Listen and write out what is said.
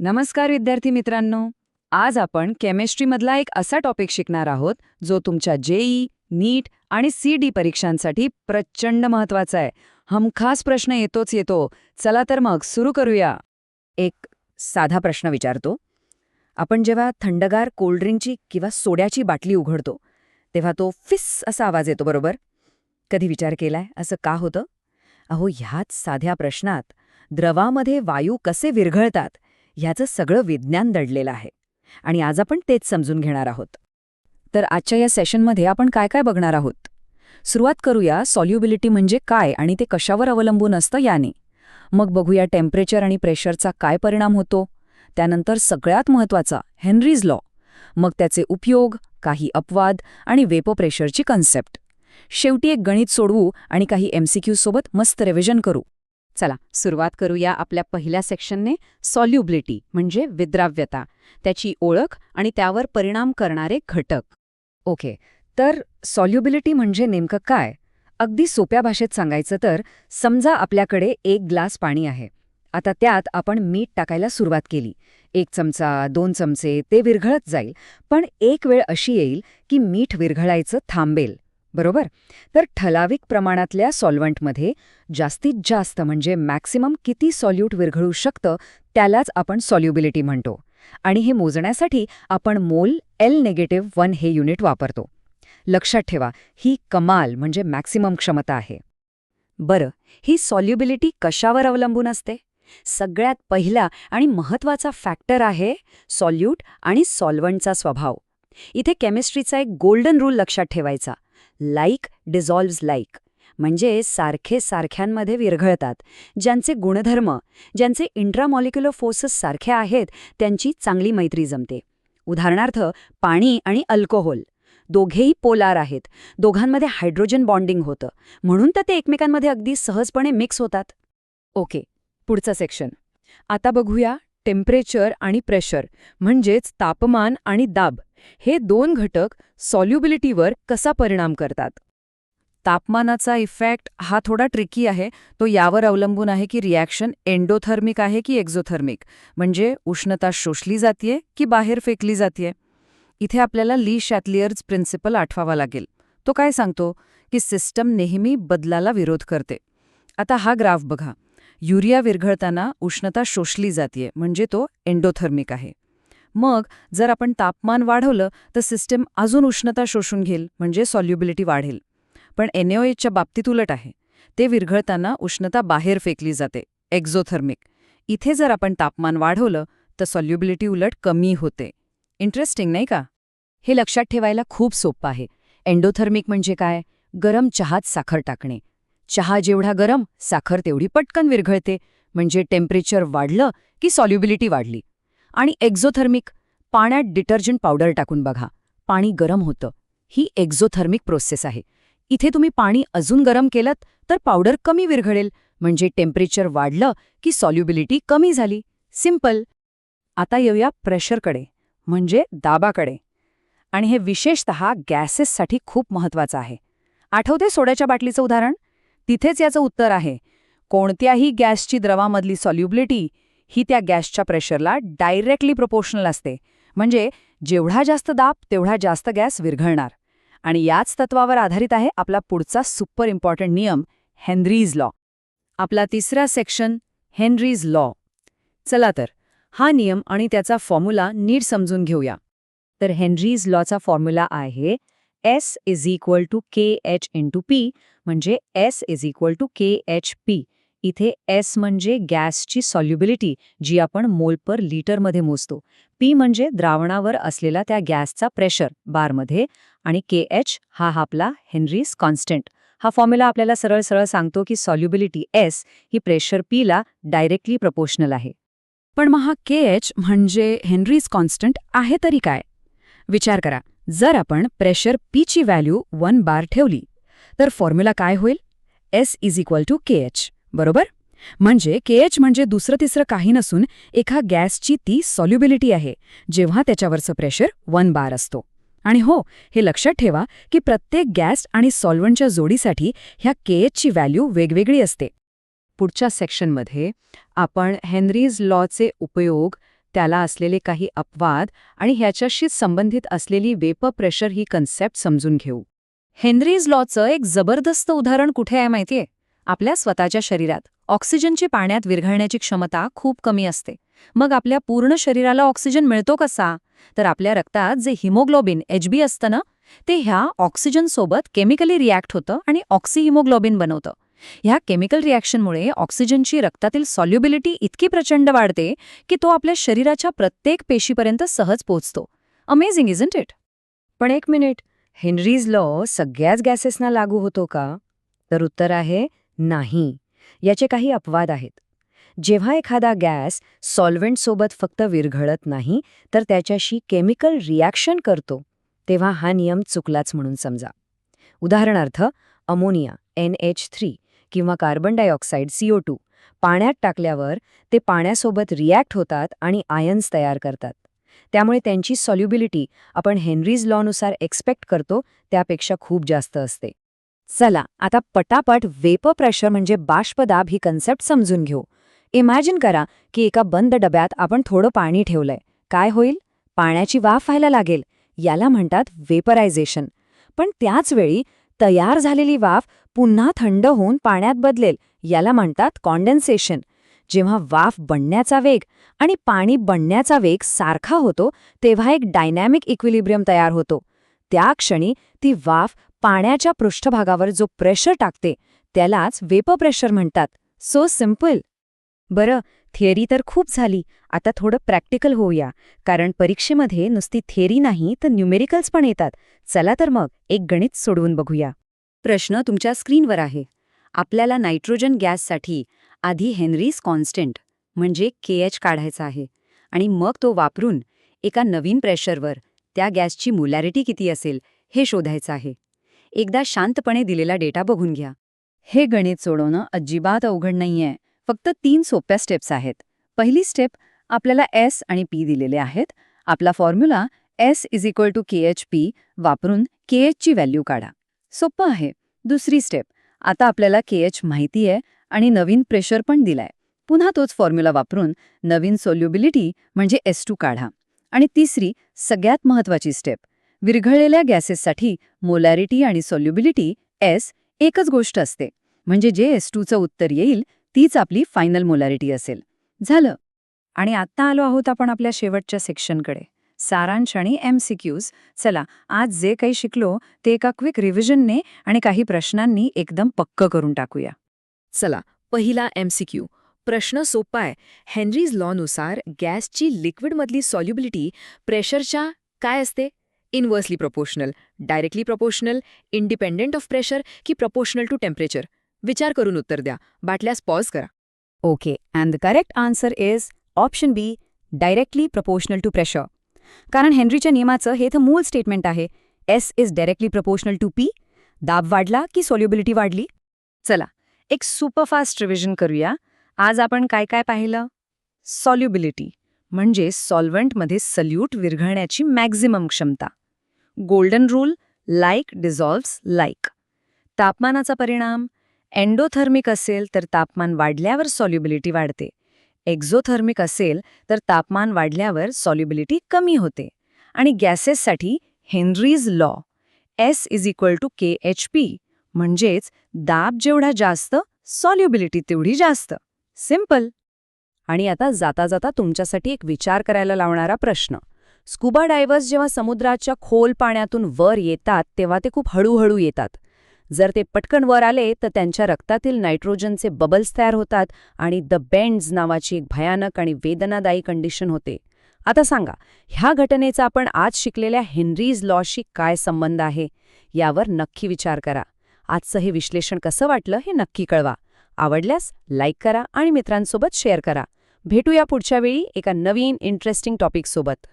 नमस्कार विद्यार्थी मित्रांनो. आज आपण केमिस्ट्रीमधला एक असा टॉपिक शिकणार आहोत जो तुमच्या जेई, नीट आणि सीडी परीक्षांसाठी प्रचंड महत्वाचा आहे. हमखास प्रश्न येतो. चला तर मग सुरू करूया. एक साधा प्रश्न विचारतो. आपण जेव्हा थंडगार कोल्ड्रिंकची किंवा सोड्याची बाटली उघडतो तेव्हा तो फिस असा आवाज येतो, बरोबर? कधी विचार केलाय असं का होतं? अहो, ह्याच साध्या प्रश्नात द्रवामध्ये वायू कसे विरघळतात ह्याचं सगळं विज्ञान दडलेलं आहे. आणि आज आपण तेच समजून घेणार आहोत. तर आजच्या या सेशनमध्ये आपण काय काय बघणार आहोत? सुरुवात करूया सॉल्युबिलिटी म्हणजे काय आणि ते कशावर अवलंबून असतं याने. मग बघूया टेम्परेचर आणि प्रेशरचा काय परिणाम होतो. त्यानंतर सगळ्यात महत्त्वाचा हेनरीज लॉ. मग त्याचे उपयोग, काही अपवाद आणि वेपोप्रेशरची कन्सेप्ट. शेवटी एक गणित सोडवू आणि काही MCQ सोबत मस्त रिव्हिजन करू. चला सुरुवात करूया आपल्या पहिल्या सेक्शनने, सॉल्युबिलिटी म्हणजे विद्राव्यता, त्याची ओळख आणि त्यावर परिणाम करणारे घटक. ओके, तर सॉल्युबिलिटी म्हणजे नेमकं काय? अगदी सोप्या भाषेत सांगायचं तर समजा आपल्याकडे 1 ग्लास पाणी आहे. आता त्यात आपण मीठ टाकायला सुरुवात केली. 1 चमचा, 2 चमचे, ते विरघळत जाईल. पण एक वेळ अशी येईल की मीठ विरघळायचं थांबेल, बरोबर? तर ठराविक प्रमाणातल्या सॉल्व्हंटमध्ये जास्तीत जास्त म्हणजे मॅक्सिमम किती सॉल्यूट विरघळू शकतं त्यालाच आपण सॉल्युबिलिटी म्हणतो. आणि हे मोजण्यासाठी आपण मोल L-1 हे युनिट वापरतो. लक्षात ठेवा, ही कमाल म्हणजे मॅक्सिमम क्षमता आहे. बरं, ही सॉल्युबिलिटी कशावर अवलंबून असते? सगळ्यात पहिला आणि महत्त्वाचा फॅक्टर आहे सॉल्यूट आणि सॉल्व्हंटचा स्वभाव. इथे केमिस्ट्रीचा एक गोल्डन रूल लक्षात ठेवायचा. लाईक डिझॉल्व्स लाईक, म्हणजे सारखे सारख्यांमध्ये विरघळतात. ज्यांचे गुणधर्म, ज्यांचे इंट्रामॉलिक्युलर फोर्सेस सारखे आहेत त्यांची चांगली मैत्री जमते. उदाहरणार्थ पाणी आणि अल्कोहोल, दोघेही पोलार आहेत. दोघांमध्ये हायड्रोजन बॉन्डिंग होतं, म्हणून तर ते एकमेकांमध्ये अगदी सहजपणे मिक्स होतात. ओके, पुढचं सेक्शन. आता बघूया टेम्परेचर आणि प्रेशर म्हणजेच तापमान आणि दाब. हे 2 घटक सॉल्युबिलिटीवर कसा परिणाम करतात? तापमानाचा इफेक्ट हा थोडा ट्रिकी आहे. तो यावर अवलंबून आहे की रिॲक्शन एंडोथर्मिक आहे की एक्झोथर्मिक, म्हणजे उष्णता शोषली जातीये की बाहेर फेकली जातीये. इथे आपल्याला ली शॅटलियर्स प्रिन्सिपल आठवावा लागेल. तो काय सांगतो की सिस्टम नेहमी बदलाला विरोध करते. आता हा ग्राफ बघा. युरिया विरघळताना उष्णता शोषली जातीये, म्हणजे तो एंडोथर्मिक आहे. मग जर आपण तापमान वाढवलं तर सिस्टम अजून उष्णता शोषून घेईल, म्हणजे सॉल्युबिलिटी वाढेल. पण NaOHच्या बाबतीत उलट आहे. ते विरघळताना उष्णता बाहेर फेकली जाते, एक्झोथर्मिक. इथे जर आपण तापमान वाढवलं तर सॉल्युबिलिटी उलट कमी होते. इंटरेस्टिंग नाही का? हे लक्षात ठेवायला खूप सोपं आहे. एंडोथर्मिक म्हणजे काय? गरम चहात साखर टाकणे. चहा जेवढा गरम, साखर तेवढी पटकन विरघळते, म्हणजे टेम्परेचर वाढलं की सॉल्युबिलिटी वाढली. आणि एक्झोथर्मिक, पाण्यात डिटर्जंट पावडर टाकून बघा, पाणी गरम होतं. ही एक्झोथर्मिक प्रोसेस आहे. इथे तुम्ही पाणी अजून गरम केलं तर पावडर कमी विरघळेल, म्हणजे टेम्परेचर वाढलं की सॉल्युबिलिटी कमी झाली. सिंपल. आता येऊया प्रेशरकडे, म्हणजे दाबाकडे. आणि हे विशेषतः गॅसेससाठी खूप महत्त्वाचं आहे. आठवते सोड्याच्या बाटलीचं उदाहरण? तिथेच याचं उत्तर आहे. कोणत्याही गॅसची द्रवामधली सॉल्युबिलिटी ही त्या गॅसच्या प्रेशरला डायरेक्टली प्रोपोर्शनल असते. म्हणजे जेवढा जास्त दाब तेवढा जास्त गॅस विरघळणार. आणि याच तत्वावर आधारित आहे आपला पुढचा सुपर इम्पॉर्टंट नियम, हेनरीज लॉ. आपला तिसरा सेक्शन, हेनरीज लॉ. चला तर हा नियम आणि त्याचा फॉर्म्युला नीट समजून घेऊया. तर हेनरीज लॉचा फॉर्म्युला आहे S = KH × P, म्हणजे S = KHP. इथे S म्हणजे गॅसची सॉल्युबिलिटी, जी आपण मोल पर लिटरमध्ये मोजतो. P म्हणजे द्रावणावर असलेला त्या गॅसचा प्रेशर बारमध्ये. आणि KH हा आपला हेनरीज कॉन्स्टंट. हा फॉर्म्युला आपल्याला सरळ सरळ सांगतो की सॉल्युबिलिटी S ही प्रेशर P ला डायरेक्टली प्रपोर्शनल आहे. पण मग हा KH म्हणजे हेनरीज कॉन्स्टंट आहे तरी काय? विचार करा, जर आपण प्रेशर P ची व्हॅल्यू 1 बार ठेवली तर फॉर्म्युला काय होईल? S = KH, बरोबर? म्हणजे KH म्हणजे दुसरं तिसरं काही नसून एका गॅसची ती सॉल्युबिलिटी आहे जेव्हा त्याच्यावरचं प्रेशर 1 बार असतो. आणि हो, हे लक्षात ठेवा की प्रत्येक गॅस आणि सॉल्व्हंटच्या जोडीसाठी ह्या KHची व्हॅल्यू वेगवेगळी असते. पुढच्या सेक्शनमध्ये आपण हेनरीज लॉचे उपयोग, त्याला असलेले काही अपवाद आणि ह्याच्याशी संबंधित असलेली वेपर प्रेशर ही कन्सेप्ट समजून घेऊ. हेनरीज लॉचं एक जबरदस्त उदाहरण कुठे आहे माहितीये? आपल्या स्वतःच्या शरीरात ऑक्सिजनची पाण्यात विरघळण्याची क्षमता खूप कमी असते. मग आपल्या पूर्ण शरीराला ऑक्सिजन मिळतो कसा? तर आपल्या रक्तात जे हिमोग्लोबिन HB असतं ना, ते ह्या ऑक्सिजनसोबत केमिकली रिॲक्ट होतं आणि ऑक्सिहिमोग्लोबिन बनवतं. ह्या केमिकल रिॲक्शनमुळे ऑक्सिजनची रक्तातील सॉल्युबिलिटी इतकी प्रचंड वाढते की तो आपल्या शरीराच्या प्रत्येक पेशीपर्यंत सहज पोहोचतो. Amazing isn't it? पण एक मिनिट, हेनरीज लॉ सगळ्याच गॅसेसना लागू होतो का? तर उत्तर आहे नाही. याचे काही अपवाद आहेत. जेव्हा एखादा गॅस सॉल्व्हेंटसोबत फक्त विरघळत नाही तर त्याच्याशी केमिकल रिॲक्शन करतो, तेव्हा हा नियम चुकलाच म्हणून समजा. उदाहरणार्थ, अमोनिया NH3 किंवा कार्बन डायऑक्साईड CO2 पाण्यात टाकल्यावर ते पाण्यासोबत रिॲक्ट होतात आणि आयन्स तयार करतात. त्यामुळे त्यांची सॉल्युबिलिटी आपण हेनरीज लॉनुसार एक्सपेक्ट करतो त्यापेक्षा खूप जास्त असते. चला आता पटापट वेपर प्रेशर म्हणजे बाष्पदाब ही कन्सेप्ट समजून घेऊ. इमॅजिन करा की एका बंद डब्यात आपण थोडं पाणी ठेवलंय. काय होईल? पाण्याची वाफ व्हायला लागेल. याला म्हणतात वेपरायझेशन. पण त्याच वेळी तयार झालेली वाफ पुन्हा थंड होऊन पाण्यात बदलेल. याला म्हणतात कॉन्डेन्सेशन. जेव्हा वाफ बनण्याचा वेग आणि पाणी बनण्याचा वेग सारखा होतो तेव्हा एक डायनॅमिक इक्विलिब्रियम तयार होतो. त्या क्षणी ती वाफ पाण्याच्या पृष्ठभागावर जो प्रेशर टाकते त्यालाच वेपर प्रेशर म्हणतात. So simple. बरं, थिअरी तर खूप झाली. आता थोडं प्रॅक्टिकल होऊया, कारण परीक्षेमध्ये नुसती थिअरी नाही तर न्यूमेरिकल्स पण येतात. चला तर मग एक गणित सोडवून बघूया. प्रश्न तुमच्या स्क्रीनवर आहे. आपल्याला नायट्रोजन गॅससाठी आधी हेनरीज कॉन्स्टंट म्हणजे KH काढायचा आहे आणि मग तो वापरून एका नवीन प्रेशरवर त्या गॅसची मोलॅरिटी किती असेल हे शोधायचं आहे. एकदा शांतपणे दिलेला डेटा बघून घ्या. हे गणित सोडवणं अजिबात अवघड नाहीये. फक्त 3 सोप्या स्टेप्स आहेत. पहिली स्टेप, आपल्याला S आणि P दिलेले आहेत. आपला फॉर्म्युला S = KHP वापरून KH ची व्हॅल्यू काढा. सोपं आहे. दुसरी स्टेप, आता आपल्याला KH माहिती आहे आणि नवीन प्रेशर पण दिलाय. पुन्हा तोच फॉर्म्युला वापरून नवीन सोल्युबिलिटी म्हणजे S2 काढा. आणि तिसरी, सगळ्यात महत्त्वाची स्टेप, विरघळलेल्या गॅसेससाठी मोलॅरिटी आणि सोल्युबिलिटी S एकच गोष्ट असते. म्हणजे जे S2चं उत्तर येईल तीच आपली फायनल मोलॅरिटी असेल. झालं. आणि आता आलो आहोत आपण आपल्या शेवटच्या सेक्शनकडे, सारांश आणि MCQs. चला, आज जे काही शिकलो ते एका क्विक रिव्हिजनने आणि काही प्रश्नांनी एकदम पक्क करून टाकूया. चला, पहिला MCQ. प्रश्न सोपा आहे. हेनरीज लॉनुसार गॅसची लिक्विडमधली सॉल्युबिलिटी प्रेशरच्या काय असते? Inversely proportional, directly proportional, independent of pressure की प्रोपोर्शनल टू टेम्परेचर? विचार करून उत्तर द्या. बाटल्यास पॉज करा. Okay, and the correct answer is option B, directly proportional to pressure. कारण हेनरीच्या नियमाचं हे तर मूळ स्टेटमेंट आहे. S is directly proportional to P. दाब वाढला की सॉल्युबिलिटी वाढली. चला, एक सुपरफास्ट रिव्हिजन करूया. आज आपण काय काय पाहिलं? सॉल्युबिलिटी म्हणजे सॉल्व्हंटमध्ये सल्यूट विरघळण्याची मॅक्झिमम क्षमता. Golden rule, like dissolves like. तापमानाचा परिणाम, एंडोथर्मिक असेल तर तापमान वाढल्यावर सॉल्युबिलिटी वाढते. एक्झोथर्मिक असेल तर तापमान वाढल्यावर सॉल्युबिलिटी कमी होते. आणि गॅसेससाठी हेनरीज लॉ, S = KHP, म्हणजेच दाब जेवढा जास्त सॉल्युबिलिटी तेवढी जास्त. सिम्पल. आणि आता जाता जाता तुमच्यासाठी एक विचार करायला लावणारा प्रश्न. स्कुबा डायव्हर्स जेव्हा समुद्राच्या खोल पाण्यातून वर येतात तेव्हा ते खूप हळूहळू येतात. जर ते पटकन वर आले तर त्यांच्या रक्तातील नायट्रोजनचे बबल्स तयार होतात आणि द बेंड्स नावाची एक भयानक आणि वेदनादायी कंडिशन होते. आता सांगा, ह्या घटनेचा आपण आज शिकलेल्या हेनरीज लॉशी काय संबंध आहे? यावर नक्की विचार करा. आजचं हे विश्लेषण कसं वाटलं हे नक्की कळवा. आवडल्यास लाईक करा आणि मित्रांसोबत शेअर करा. भेटूया पुढच्या वेळी एका नवीन इंटरेस्टिंग टॉपिकसोबत.